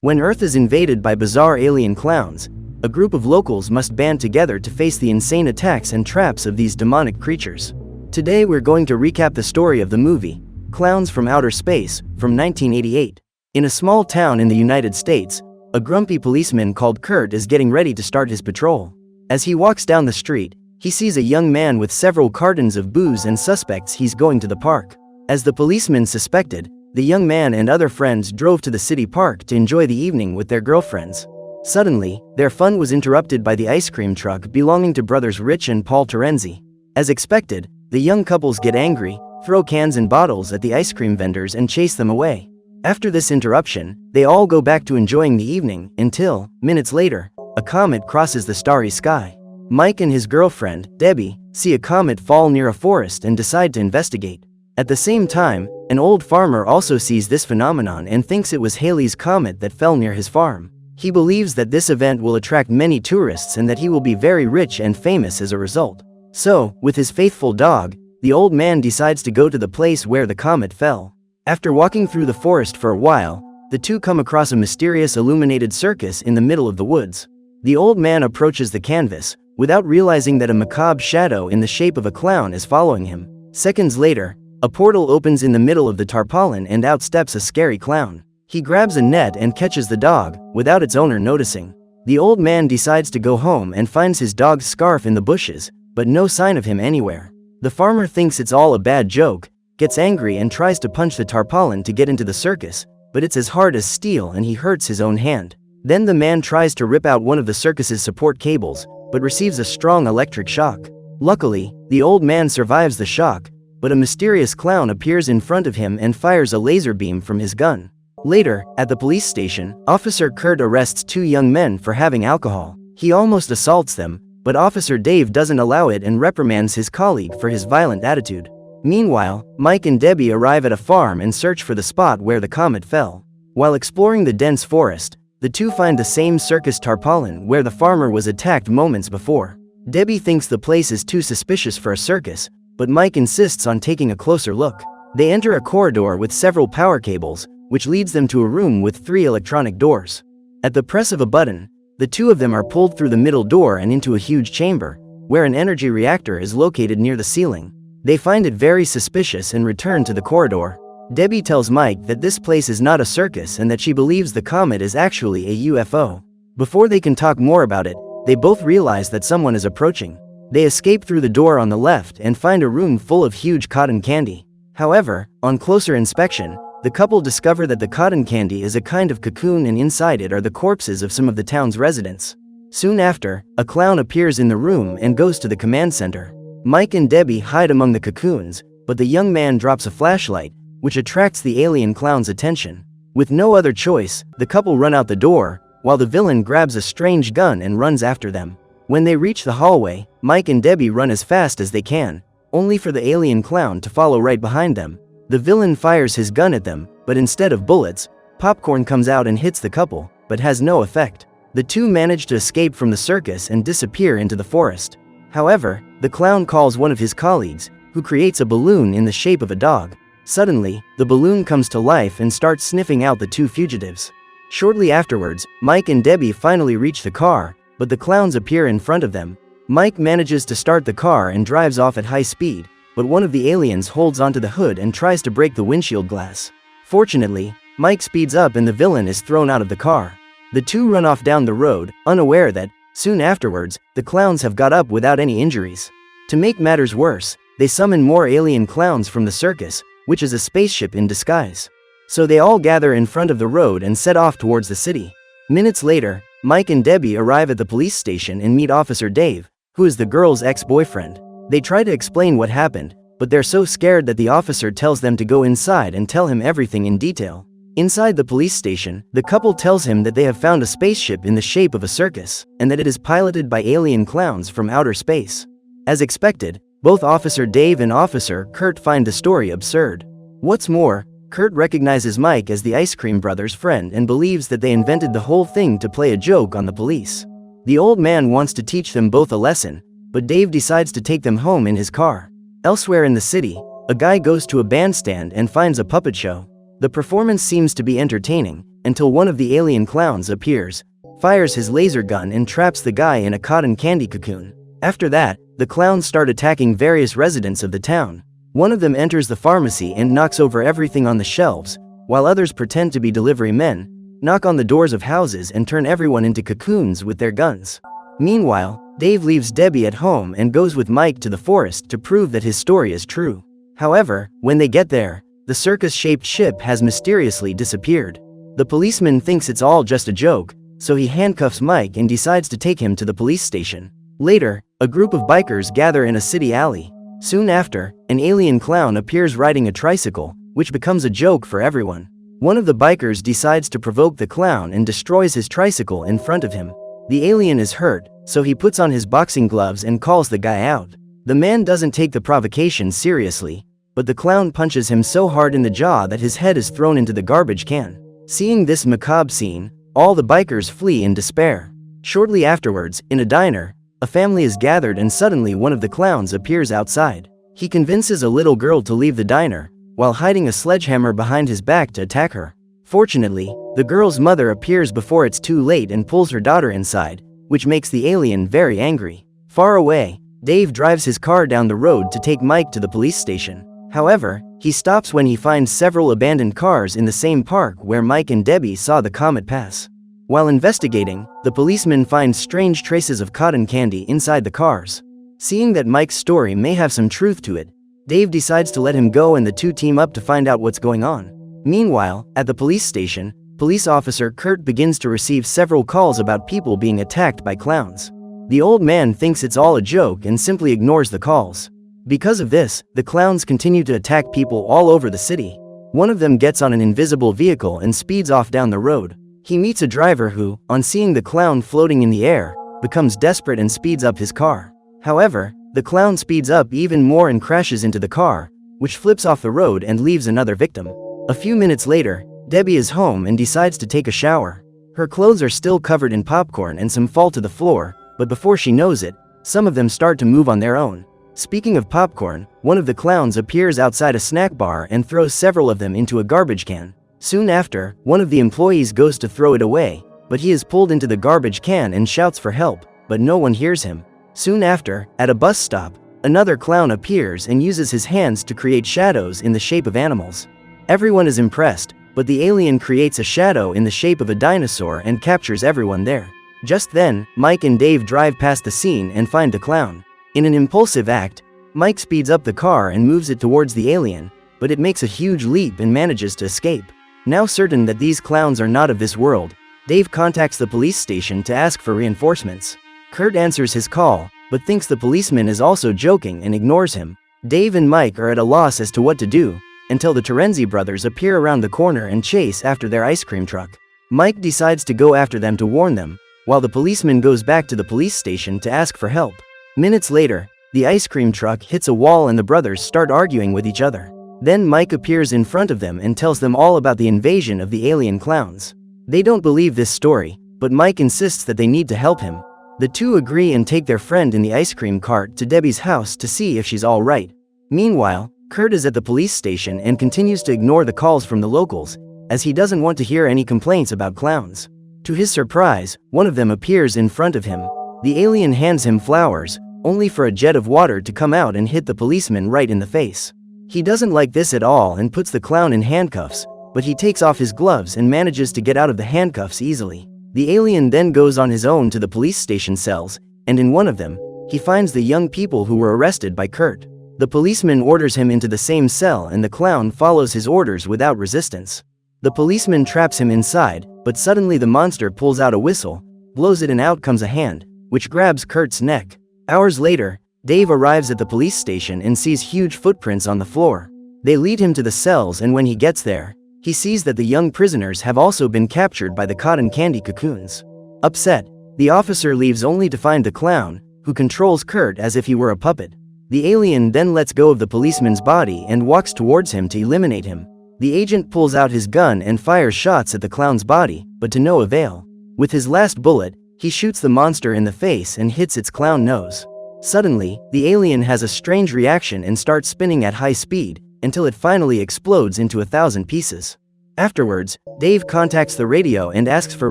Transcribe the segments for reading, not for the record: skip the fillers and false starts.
When Earth is invaded by bizarre alien clowns, a group of locals must band together to face the insane attacks and traps of these demonic creatures. Today we're going to recap the story of the movie, Clowns from Outer Space, from 1988. In a small town in the United States, a grumpy policeman called Kurt is getting ready to start his patrol. As he walks down the street, he sees a young man with several cartons of booze and suspects he's going to the park. As the policeman suspected, the young man and other friends drove to the city park to enjoy the evening with their girlfriends. Suddenly, their fun was interrupted by the ice cream truck belonging to brothers Rich and Paul Terenzi. As expected, the young couples get angry, throw cans and bottles at the ice cream vendors and chase them away. After this interruption, they all go back to enjoying the evening until, minutes later, a comet crosses the starry sky. Mike and his girlfriend, Debbie, see a comet fall near a forest and decide to investigate. At the same time, an old farmer also sees this phenomenon and thinks it was Halley's Comet that fell near his farm. He believes that this event will attract many tourists and that he will be very rich and famous as a result. So, with his faithful dog, the old man decides to go to the place where the comet fell. After walking through the forest for a while, the two come across a mysterious illuminated circus in the middle of the woods. The old man approaches the canvas, without realizing that a macabre shadow in the shape of a clown is following him. Seconds later, a portal opens in the middle of the tarpaulin and out steps a scary clown. He grabs a net and catches the dog, without its owner noticing. The old man decides to go home and finds his dog's scarf in the bushes, but no sign of him anywhere. The farmer thinks it's all a bad joke, gets angry and tries to punch the tarpaulin to get into the circus, but it's as hard as steel and he hurts his own hand. Then the man tries to rip out one of the circus's support cables, but receives a strong electric shock. Luckily, the old man survives the shock, but a mysterious clown appears in front of him and fires a laser beam from his gun. Later, at the police station, Officer Kurt arrests two young men for having alcohol. He almost assaults them, but Officer Dave doesn't allow it and reprimands his colleague for his violent attitude. Meanwhile, Mike and Debbie arrive at a farm and search for the spot where the comet fell. While exploring the dense forest, the two find the same circus tarpaulin where the farmer was attacked moments before. Debbie thinks the place is too suspicious for a circus, but Mike insists on taking a closer look. They enter a corridor with several power cables, which leads them to a room with 3 electronic doors. At the press of a button, the two of them are pulled through the middle door and into a huge chamber, where an energy reactor is located near the ceiling. They find it very suspicious and return to the corridor. Debbie tells Mike that this place is not a circus and that she believes the comet is actually a UFO. Before they can talk more about it, they both realize that someone is approaching. They escape through the door on the left and find a room full of huge cotton candy. However, on closer inspection, the couple discover that the cotton candy is a kind of cocoon and inside it are the corpses of some of the town's residents. Soon after, a clown appears in the room and goes to the command center. Mike and Debbie hide among the cocoons, but the young man drops a flashlight, which attracts the alien clown's attention. With no other choice, the couple run out the door, while the villain grabs a strange gun and runs after them. When they reach the hallway, Mike and Debbie run as fast as they can, only for the alien clown to follow right behind them. The villain fires his gun at them, but instead of bullets, popcorn comes out and hits the couple, but has no effect. The two manage to escape from the circus and disappear into the forest. However, the clown calls one of his colleagues, who creates a balloon in the shape of a dog. Suddenly, the balloon comes to life and starts sniffing out the two fugitives. Shortly afterwards, Mike and Debbie finally reach the car, but the clowns appear in front of them. Mike manages to start the car and drives off at high speed, but one of the aliens holds onto the hood and tries to break the windshield glass. Fortunately, Mike speeds up and the villain is thrown out of the car. The two run off down the road, unaware that, soon afterwards, the clowns have got up without any injuries. To make matters worse, they summon more alien clowns from the circus, which is a spaceship in disguise. So they all gather in front of the road and set off towards the city. Minutes later, Mike and Debbie arrive at the police station and meet Officer Dave, who is the girl's ex-boyfriend. They try to explain what happened, but they're so scared that the officer tells them to go inside and tell him everything in detail. Inside the police station, the couple tells him that they have found a spaceship in the shape of a circus, and that it is piloted by alien clowns from outer space. As expected, both Officer Dave and Officer Kurt find the story absurd. What's more, Kurt recognizes Mike as the Ice Cream Brothers' friend and believes that they invented the whole thing to play a joke on the police. The old man wants to teach them both a lesson, but Dave decides to take them home in his car. Elsewhere in the city, a guy goes to a bandstand and finds a puppet show. The performance seems to be entertaining, until one of the alien clowns appears, fires his laser gun and traps the guy in a cotton candy cocoon. After that, the clowns start attacking various residents of the town. One of them enters the pharmacy and knocks over everything on the shelves, while others pretend to be delivery men, knock on the doors of houses and turn everyone into cocoons with their guns. Meanwhile, Dave leaves Debbie at home and goes with Mike to the forest to prove that his story is true. However, when they get there, the circus-shaped ship has mysteriously disappeared. The policeman thinks it's all just a joke, so he handcuffs Mike and decides to take him to the police station. Later, a group of bikers gather in a city alley. Soon after, an alien clown appears riding a tricycle, which becomes a joke for everyone. One of the bikers decides to provoke the clown and destroys his tricycle in front of him. The alien is hurt, so he puts on his boxing gloves and calls the guy out. The man doesn't take the provocation seriously, but the clown punches him so hard in the jaw that his head is thrown into the garbage can. Seeing this macabre scene, all the bikers flee in despair. Shortly afterwards, in a diner, a family is gathered and suddenly one of the clowns appears outside. He convinces a little girl to leave the diner, while hiding a sledgehammer behind his back to attack her. Fortunately, the girl's mother appears before it's too late and pulls her daughter inside, which makes the alien very angry. Far away, Dave drives his car down the road to take Mike to the police station. However, he stops when he finds several abandoned cars in the same park where Mike and Debbie saw the comet pass. While investigating, the policeman finds strange traces of cotton candy inside the cars. Seeing that Mike's story may have some truth to it, Dave decides to let him go and the two team up to find out what's going on. Meanwhile, at the police station, police officer Kurt begins to receive several calls about people being attacked by clowns. The old man thinks it's all a joke and simply ignores the calls. Because of this, the clowns continue to attack people all over the city. One of them gets on an invisible vehicle and speeds off down the road. He meets a driver who, on seeing the clown floating in the air, becomes desperate and speeds up his car. However, the clown speeds up even more and crashes into the car, which flips off the road and leaves another victim. A few minutes later, Debbie is home and decides to take a shower. Her clothes are still covered in popcorn and some fall to the floor, but before she knows it, some of them start to move on their own. Speaking of popcorn, one of the clowns appears outside a snack bar and throws several of them into a garbage can. Soon after, one of the employees goes to throw it away, but he is pulled into the garbage can and shouts for help, but no one hears him. Soon after, at a bus stop, another clown appears and uses his hands to create shadows in the shape of animals. Everyone is impressed, but the alien creates a shadow in the shape of a dinosaur and captures everyone there. Just then, Mike and Dave drive past the scene and find the clown. In an impulsive act, Mike speeds up the car and moves it towards the alien, but it makes a huge leap and manages to escape. Now certain that these clowns are not of this world, Dave contacts the police station to ask for reinforcements. Kurt answers his call, but thinks the policeman is also joking and ignores him. Dave and Mike are at a loss as to what to do, until the Terenzi brothers appear around the corner and chase after their ice cream truck. Mike decides to go after them to warn them, while the policeman goes back to the police station to ask for help. Minutes later, the ice cream truck hits a wall and the brothers start arguing with each other. Then Mike appears in front of them and tells them all about the invasion of the alien clowns. They don't believe this story, but Mike insists that they need to help him. The two agree and take their friend in the ice cream cart to Debbie's house to see if she's all right. Meanwhile, Kurt is at the police station and continues to ignore the calls from the locals, as he doesn't want to hear any complaints about clowns. To his surprise, one of them appears in front of him. The alien hands him flowers, only for a jet of water to come out and hit the policeman right in the face. He doesn't like this at all and puts the clown in handcuffs, but he takes off his gloves and manages to get out of the handcuffs easily. The alien then goes on his own to the police station cells, and in one of them, he finds the young people who were arrested by Kurt. The policeman orders him into the same cell and the clown follows his orders without resistance. The policeman traps him inside, but suddenly the monster pulls out a whistle, blows it and out comes a hand, which grabs Kurt's neck. Hours later, Dave arrives at the police station and sees huge footprints on the floor. They lead him to the cells and when he gets there, he sees that the young prisoners have also been captured by the cotton candy cocoons. Upset, the officer leaves only to find the clown, who controls Kurt as if he were a puppet. The alien then lets go of the policeman's body and walks towards him to eliminate him. The agent pulls out his gun and fires shots at the clown's body, but to no avail. With his last bullet, he shoots the monster in the face and hits its clown nose. Suddenly, the alien has a strange reaction and starts spinning at high speed, until it finally explodes into 1,000 pieces. Afterwards, Dave contacts the radio and asks for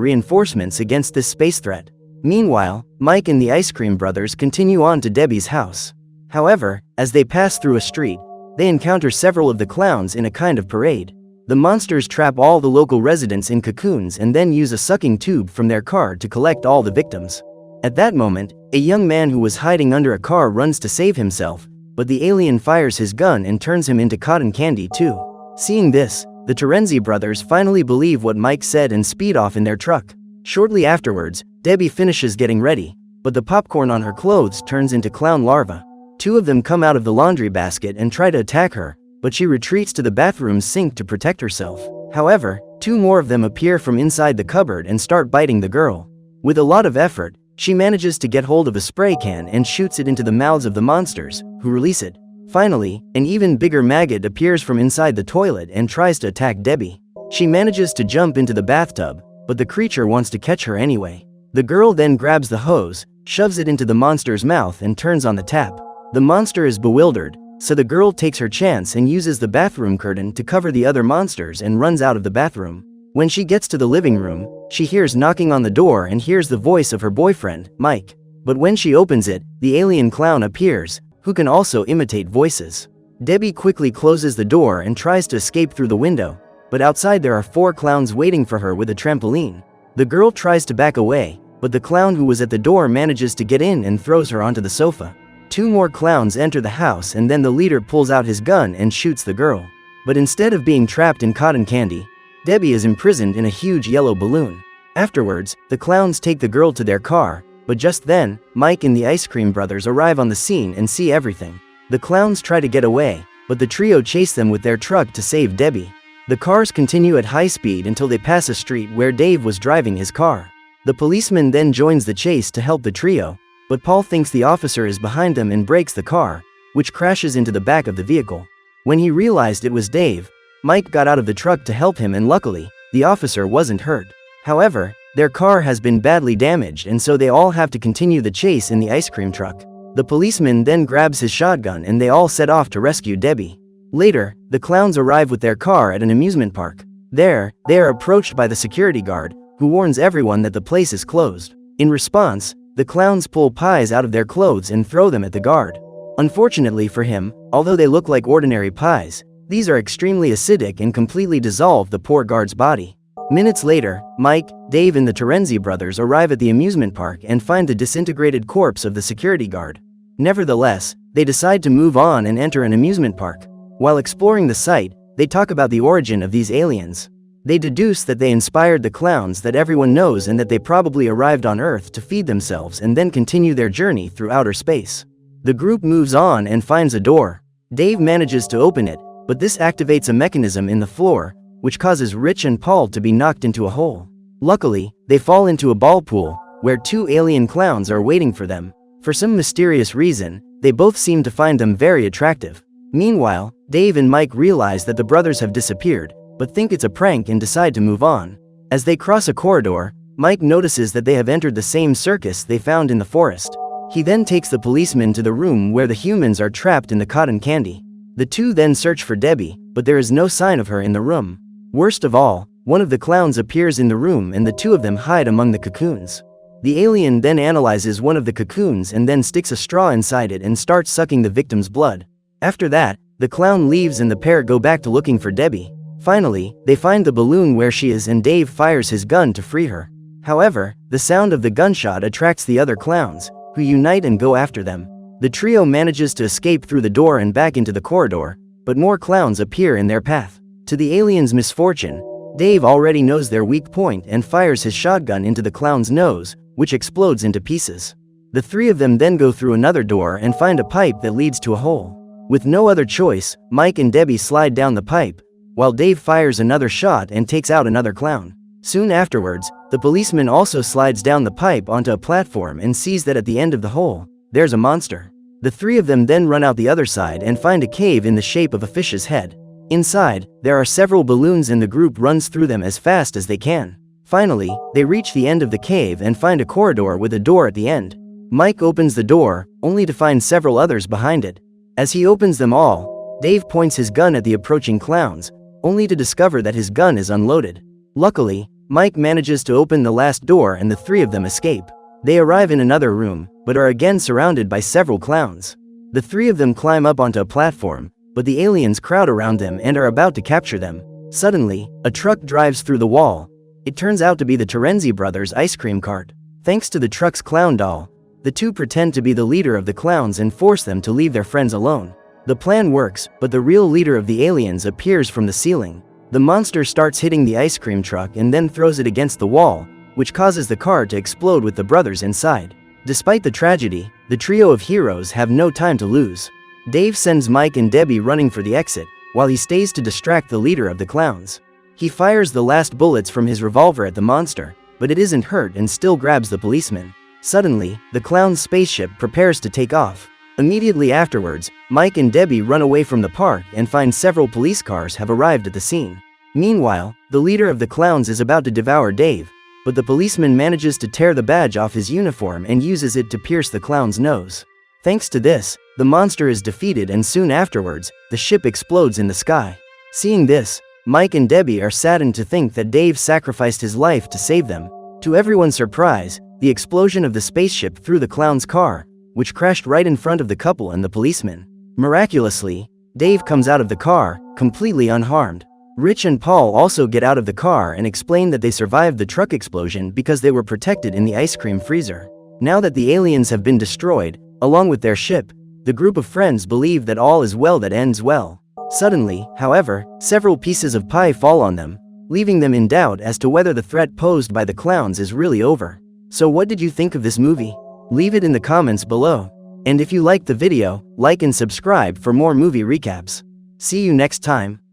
reinforcements against this space threat. Meanwhile, Mike and the Ice Cream Brothers continue on to Debbie's house. However, as they pass through a street, they encounter several of the clowns in a kind of parade. The monsters trap all the local residents in cocoons and then use a sucking tube from their car to collect all the victims. At that moment, a young man who was hiding under a car runs to save himself, but the alien fires his gun and turns him into cotton candy too. Seeing this, the Terenzi brothers finally believe what Mike said and speed off in their truck. Shortly afterwards, Debbie finishes getting ready, but the popcorn on her clothes turns into clown larvae. Two of them come out of the laundry basket and try to attack her, but she retreats to the bathroom sink to protect herself. However, two more of them appear from inside the cupboard and start biting the girl. With a lot of effort, she manages to get hold of a spray can and shoots it into the mouths of the monsters, who release it. Finally, an even bigger maggot appears from inside the toilet and tries to attack Debbie. She manages to jump into the bathtub, but the creature wants to catch her anyway. The girl then grabs the hose, shoves it into the monster's mouth and turns on the tap. The monster is bewildered, so the girl takes her chance and uses the bathroom curtain to cover the other monsters and runs out of the bathroom. When she gets to the living room, she hears knocking on the door and hears the voice of her boyfriend, Mike. But when she opens it, the alien clown appears, who can also imitate voices. Debbie quickly closes the door and tries to escape through the window, but outside there are 4 clowns waiting for her with a trampoline. The girl tries to back away, but the clown who was at the door manages to get in and throws her onto the sofa. 2 more clowns enter the house and then the leader pulls out his gun and shoots the girl. But instead of being trapped in cotton candy, Debbie is imprisoned in a huge yellow balloon. Afterwards, the clowns take the girl to their car, but just then, Mike and the Ice Cream Brothers arrive on the scene and see everything. The clowns try to get away, but the trio chase them with their truck to save Debbie. The cars continue at high speed until they pass a street where Dave was driving his car. The policeman then joins the chase to help the trio, but Paul thinks the officer is behind them and brakes the car, which crashes into the back of the vehicle. When he realized it was Dave, Mike got out of the truck to help him and luckily, the officer wasn't hurt. However, their car has been badly damaged and so they all have to continue the chase in the ice cream truck. The policeman then grabs his shotgun and they all set off to rescue Debbie. Later, the clowns arrive with their car at an amusement park. There, they are approached by the security guard, who warns everyone that the place is closed. In response, the clowns pull pies out of their clothes and throw them at the guard. Unfortunately for him, although they look like ordinary pies, these are extremely acidic and completely dissolve the poor guard's body. Minutes later, Mike, Dave and the Terenzi brothers arrive at the amusement park and find the disintegrated corpse of the security guard. Nevertheless, they decide to move on and enter an amusement park. While exploring the site, they talk about the origin of these aliens. They deduce that they inspired the clowns that everyone knows and that they probably arrived on Earth to feed themselves and then continue their journey through outer space. The group moves on and finds a door. Dave manages to open it, but this activates a mechanism in the floor, which causes Rich and Paul to be knocked into a hole. Luckily, they fall into a ball pool, where 2 alien clowns are waiting for them. For some mysterious reason, they both seem to find them very attractive. Meanwhile, Dave and Mike realize that the brothers have disappeared, but think it's a prank and decide to move on. As they cross a corridor, Mike notices that they have entered the same circus they found in the forest. He then takes the policeman to the room where the humans are trapped in the cotton candy. The two then search for Debbie, but there is no sign of her in the room. Worst of all, one of the clowns appears in the room and the 2 of them hide among the cocoons. The alien then analyzes one of the cocoons and then sticks a straw inside it and starts sucking the victim's blood. After that, the clown leaves and the pair go back to looking for Debbie. Finally, they find the balloon where she is and Dave fires his gun to free her. However, the sound of the gunshot attracts the other clowns, who unite and go after them. The trio manages to escape through the door and back into the corridor, but more clowns appear in their path. To the aliens' misfortune, Dave already knows their weak point and fires his shotgun into the clown's nose, which explodes into pieces. The 3 of them then go through another door and find a pipe that leads to a hole. With no other choice, Mike and Debbie slide down the pipe, while Dave fires another shot and takes out another clown. Soon afterwards, the policeman also slides down the pipe onto a platform and sees that at the end of the hole, there's a monster. The 3 of them then run out the other side and find a cave in the shape of a fish's head. Inside, there are several balloons and the group runs through them as fast as they can. Finally, they reach the end of the cave and find a corridor with a door at the end. Mike opens the door, only to find several others behind it. As he opens them all, Dave points his gun at the approaching clowns, only to discover that his gun is unloaded. Luckily, Mike manages to open the last door and the three of them escape. They arrive in another room, but are again surrounded by several clowns. The three of them climb up onto a platform, but the aliens crowd around them and are about to capture them. Suddenly, a truck drives through the wall. It turns out to be the Terenzi brothers' ice cream cart. Thanks to the truck's clown doll, the two pretend to be the leader of the clowns and force them to leave their friends alone. The plan works, but the real leader of the aliens appears from the ceiling. The monster starts hitting the ice cream truck and then throws it against the wall, which causes the car to explode with the brothers inside. Despite the tragedy, the trio of heroes have no time to lose. Dave sends Mike and Debbie running for the exit, while he stays to distract the leader of the clowns. He fires the last bullets from his revolver at the monster, but it isn't hurt and still grabs the policeman. Suddenly, the clown's spaceship prepares to take off. Immediately afterwards, Mike and Debbie run away from the park and find several police cars have arrived at the scene. Meanwhile, the leader of the clowns is about to devour Dave, but the policeman manages to tear the badge off his uniform and uses it to pierce the clown's nose. Thanks to this, the monster is defeated and soon afterwards, the ship explodes in the sky. Seeing this, Mike and Debbie are saddened to think that Dave sacrificed his life to save them. To everyone's surprise, the explosion of the spaceship threw the clown's car, which crashed right in front of the couple and the policeman. Miraculously, Dave comes out of the car, completely unharmed. Rich and Paul also get out of the car and explain that they survived the truck explosion because they were protected in the ice cream freezer. Now that the aliens have been destroyed, along with their ship, the group of friends believe that all is well that ends well. Suddenly, however, several pieces of pie fall on them, leaving them in doubt as to whether the threat posed by the clowns is really over. So what did you think of this movie? Leave it in the comments below. And if you liked the video, like and subscribe for more movie recaps. See you next time.